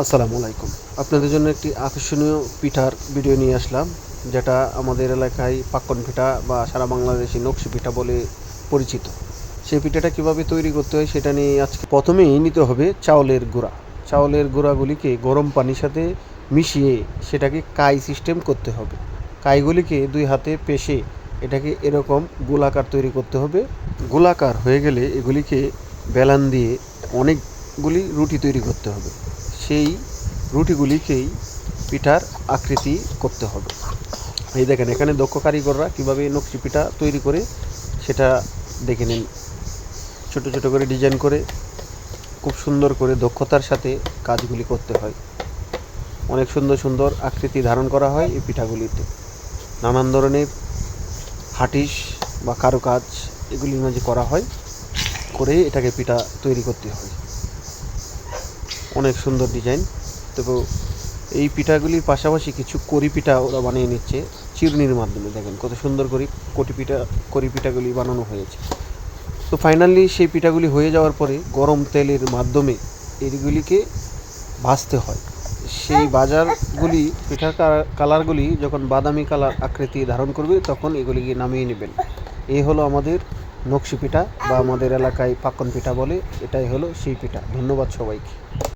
আসসালামু আলাইকুম। আপনাদের জন্য একটি আকর্ষণীয় পিঠার ভিডিও নিয়ে আসলাম, যেটা আমাদের এলাকায় পাক্কন পিঠা বা সারা বাংলাদেশে নকশি পিঠা বলে পরিচিত। সেই পিঠাটা কীভাবে তৈরি করতে হয় সেটা নিয়ে আজকে প্রথমেই নিতে হবে চাউলের গুঁড়া। চাউলের গুঁড়াগুলিকে গরম পানির সাথে মিশিয়ে সেটাকে কাই সিস্টেম করতে হবে। কাইগুলিকে দুই হাতে পেষে এটাকে এরকম গোলাকার তৈরি করতে হবে। গোলাকার হয়ে গেলে এগুলিকে বেলান দিয়ে অনেকগুলি রুটি তৈরি করতে হবে। সেই রুটিগুলিকেই পিঠার আকৃতি করতে হবে। এই দেখেন, এখানে দক্ষ কারিগররা কীভাবে নকশি পিঠা তৈরি করে সেটা দেখে নিন। ছোটো ছোটো করে ডিজাইন করে খুব সুন্দর করে দক্ষতার সাথে কাজগুলি করতে হয়। অনেক সুন্দর সুন্দর আকৃতি ধারণ করা হয় এই পিঠাগুলিতে। নানান ধরনের হাটিস বা কারুকাজ এগুলির মাঝে করা হয়, করে এটাকে পিঠা তৈরি করতে হয়। অনেক সুন্দর ডিজাইন। তবে এই পিঠাগুলির পাশাপাশি কিছু করি পিঠা ওরা বানিয়ে নিচ্ছে চিরুনির মাধ্যমে। দেখেন কত সুন্দর করে করি পিঠাগুলি বানানো হয়েছে। তো ফাইনালি সেই পিঠাগুলি হয়ে যাওয়ার পরে গরম তেলের মাধ্যমে এইগুলিকে ভাজতে হয়। সেই বাজারগুলি পিঠার কালারগুলি যখন বাদামি কালার আকৃতি ধারণ করবে তখন এগুলিকে নামিয়ে নেবেন। এই হলো আমাদের নকশি পিঠা বা আমাদের এলাকায় পাক্কন পিঠা বলে। এটাই হলো সেই পিঠা। ধন্যবাদ সবাইকে।